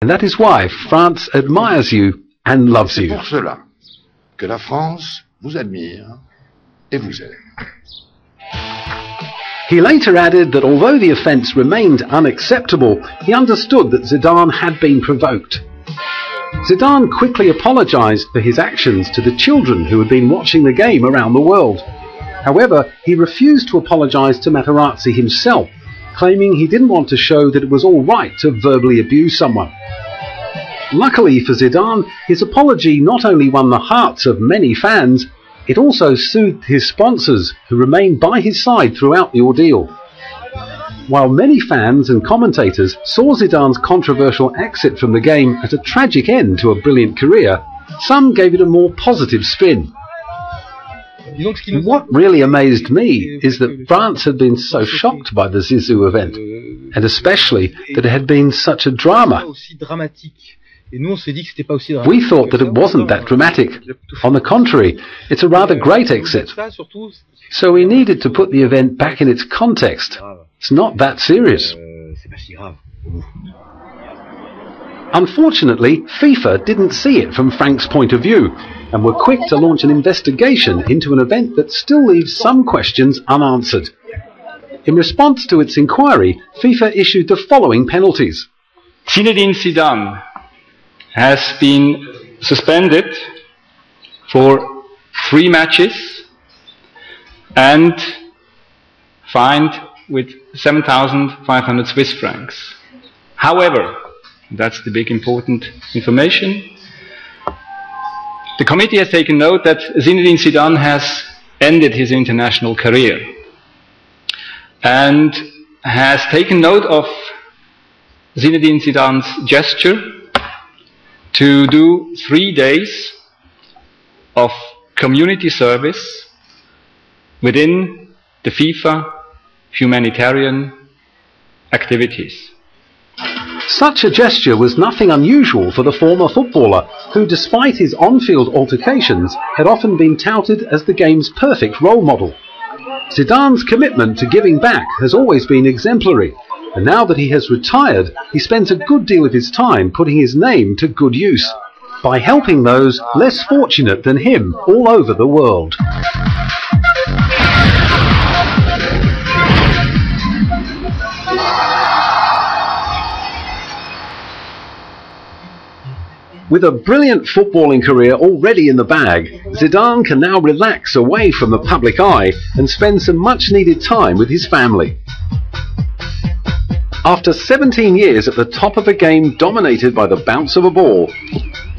And that is why France admires you and loves you. C'est pour cela que la France vous admire et vous aime. He later added that although the offence remained unacceptable, he understood that Zidane had been provoked. Zidane quickly apologised for his actions to the children who had been watching the game around the world. However, he refused to apologise to Materazzi himself, claiming he didn't want to show that it was all right to verbally abuse someone. Luckily for Zidane, his apology not only won the hearts of many fans, it also soothed his sponsors, who remained by his side throughout the ordeal. While many fans and commentators saw Zidane's controversial exit from the game as a tragic end to a brilliant career, some gave it a more positive spin. What really amazed me is that France had been so shocked by the Zizou event, and especially that it had been such a drama. We thought that it wasn't that dramatic. On the contrary, it's a rather great exit. So we needed to put the event back in its context. It's not that serious. Unfortunately, FIFA didn't see it from Frank's point of view, and were quick to launch an investigation into an event that still leaves some questions unanswered. In response to its inquiry, FIFA issued the following penalties. Zinedine Zidane has been suspended for 3 matches and fined with 7,500 Swiss francs. However, that's the big important information, the committee has taken note that Zinedine Zidane has ended his international career and has taken note of Zinedine Zidane's gesture to do 3 days of community service within the FIFA humanitarian activities. Such a gesture was nothing unusual for the former footballer, who despite his on-field altercations had often been touted as the game's perfect role model. Zidane's commitment to giving back has always been exemplary, and now that he has retired, he spends a good deal of his time putting his name to good use, by helping those less fortunate than him all over the world. With a brilliant footballing career already in the bag, Zidane can now relax away from the public eye and spend some much-needed time with his family. After 17 years at the top of a game dominated by the bounce of a ball,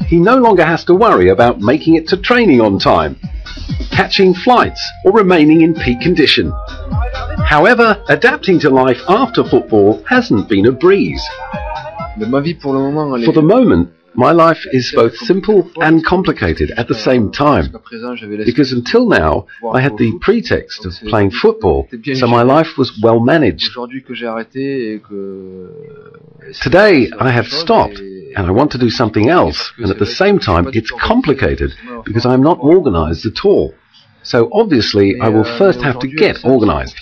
he no longer has to worry about making it to training on time, catching flights or remaining in peak condition. However, adapting to life after football hasn't been a breeze. For the moment, my life is both simple and complicated at the same time, because until now I had the pretext of playing football, so my life was well managed. Today I have stopped and I want to do something else, and at the same time it's complicated because I'm not organized at all. So obviously I will first have to get organized.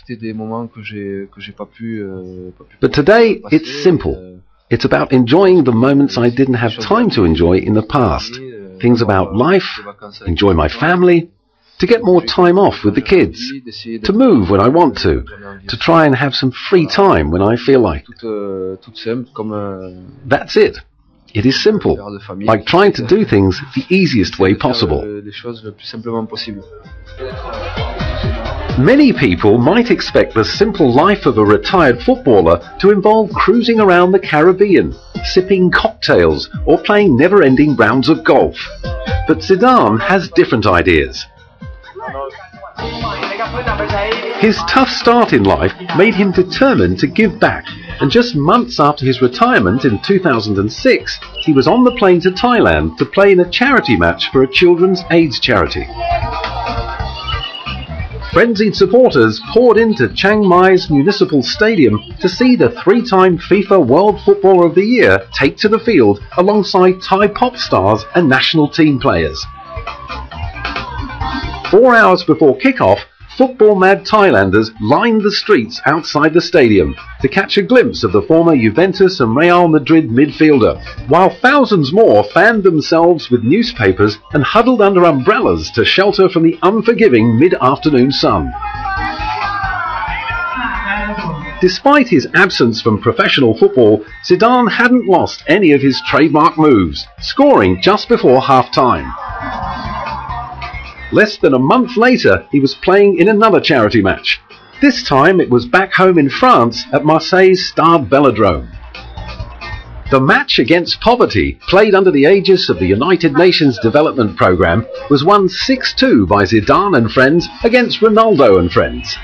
But today it's simple. It's about enjoying the moments I didn't have time to enjoy in the past. Things about life, enjoy my family, to get more time off with the kids, to move when I want to try and have some free time when I feel like. That's it. It is simple, like trying to do things the easiest way possible. Many people might expect the simple life of a retired footballer to involve cruising around the Caribbean, sipping cocktails, or playing never-ending rounds of golf. But Zidane has different ideas. His tough start in life made him determined to give back, and just months after his retirement in 2006, he was on the plane to Thailand to play in a charity match for a children's AIDS charity. Frenzied supporters poured into Chiang Mai's municipal stadium to see the 3-time FIFA World Footballer of the Year take to the field alongside Thai pop stars and national team players. 4 hours before kick-off, football-mad Thailanders lined the streets outside the stadium to catch a glimpse of the former Juventus and Real Madrid midfielder, while thousands more fanned themselves with newspapers and huddled under umbrellas to shelter from the unforgiving mid-afternoon sun. Despite his absence from professional football, Zidane hadn't lost any of his trademark moves, scoring just before half-time. Less than a month later, he was playing in another charity match. This time it was back home in France at Marseille's Stade Velodrome. The match against poverty, played under the aegis of the United Nations Development Programme, was won 6-2 by Zidane and friends against Ronaldo and friends.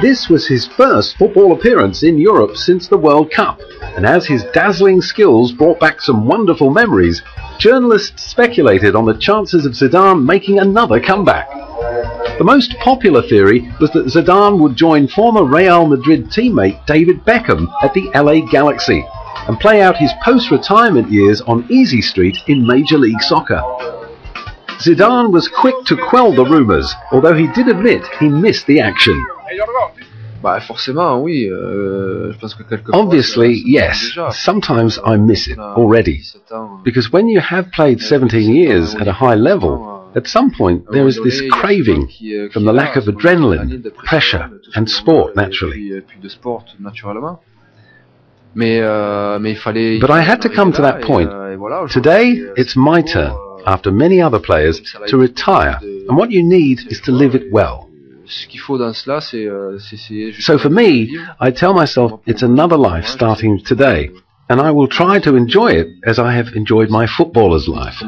This was his first football appearance in Europe since the World Cup, and as his dazzling skills brought back some wonderful memories, journalists speculated on the chances of Zidane making another comeback. The most popular theory was that Zidane would join former Real Madrid teammate David Beckham at the LA Galaxy and play out his post-retirement years on Easy Street in Major League Soccer. Zidane was quick to quell the rumours, although he did admit he missed the action. Obviously, yes, sometimes I miss it already, because when you have played 17 years at a high level, at some point there is this craving from the lack of adrenaline, pressure and sport naturally. But I had to come to that point. Today it's my turn, after many other players, to retire, and what you need is to live it well. So for me, I tell myself it's another life starting today, and I will try to enjoy it as I have enjoyed my footballer's life.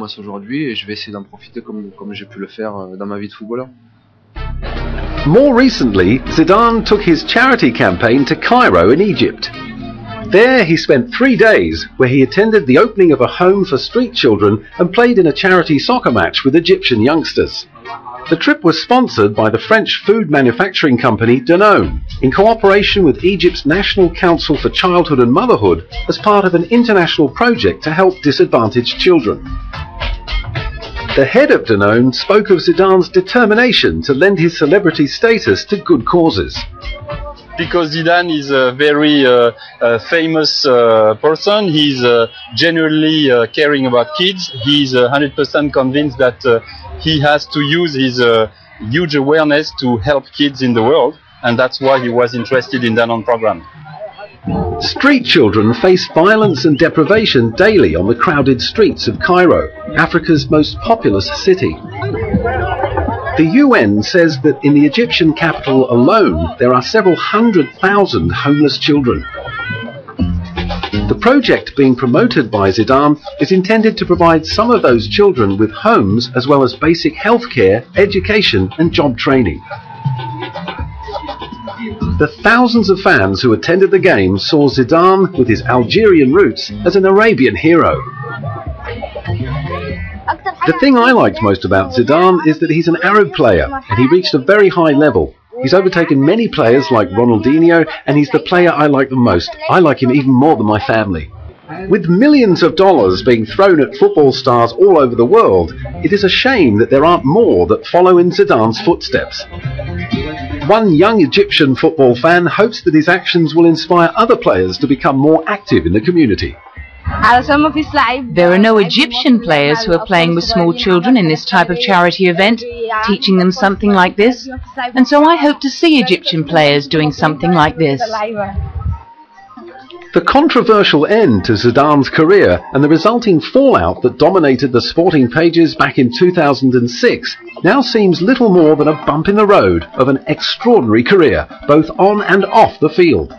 More recently, Zidane took his charity campaign to Cairo in Egypt. There he spent 3 days, where he attended the opening of a home for street children and played in a charity soccer match with Egyptian youngsters. The trip was sponsored by the French food manufacturing company Danone, in cooperation with Egypt's National Council for Childhood and Motherhood as part of an international project to help disadvantaged children. The head of Danone spoke of Zidane's determination to lend his celebrity status to good causes. Because Zidane is a very famous person, he's genuinely caring about kids. He's 100% convinced that he has to use his huge awareness to help kids in the world, and that's why he was interested in the Danone program. Street children face violence and deprivation daily on the crowded streets of Cairo, Africa's most populous city. The UN says that in the Egyptian capital alone, there are several 100,000 homeless children. The project being promoted by Zidane is intended to provide some of those children with homes as well as basic healthcare, education and job training. The thousands of fans who attended the game saw Zidane, with his Algerian roots, as an Arabian hero. The thing I liked most about Zidane is that he's an Arab player and he reached a very high level. He's overtaken many players like Ronaldinho, and he's the player I like the most. I like him even more than my family. With millions of dollars being thrown at football stars all over the world, it is a shame that there aren't more that follow in Zidane's footsteps. One young Egyptian football fan hopes that his actions will inspire other players to become more active in the community. There are no Egyptian players who are playing with small children in this type of charity event, teaching them something like this, and so I hope to see Egyptian players doing something like this. The controversial end to Zidane's career and the resulting fallout that dominated the sporting pages back in 2006 now seems little more than a bump in the road of an extraordinary career, both on and off the field.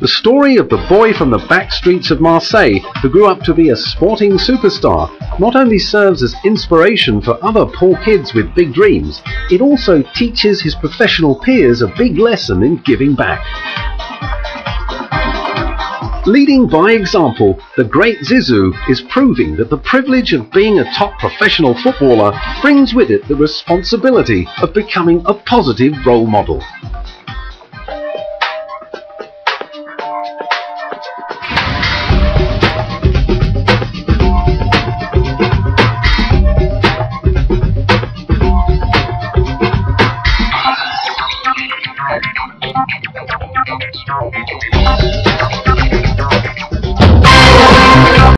The story of the boy from the back streets of Marseille who grew up to be a sporting superstar not only serves as inspiration for other poor kids with big dreams, it also teaches his professional peers a big lesson in giving back. Leading by example, the great Zizou is proving that the privilege of being a top professional footballer brings with it the responsibility of becoming a positive role model.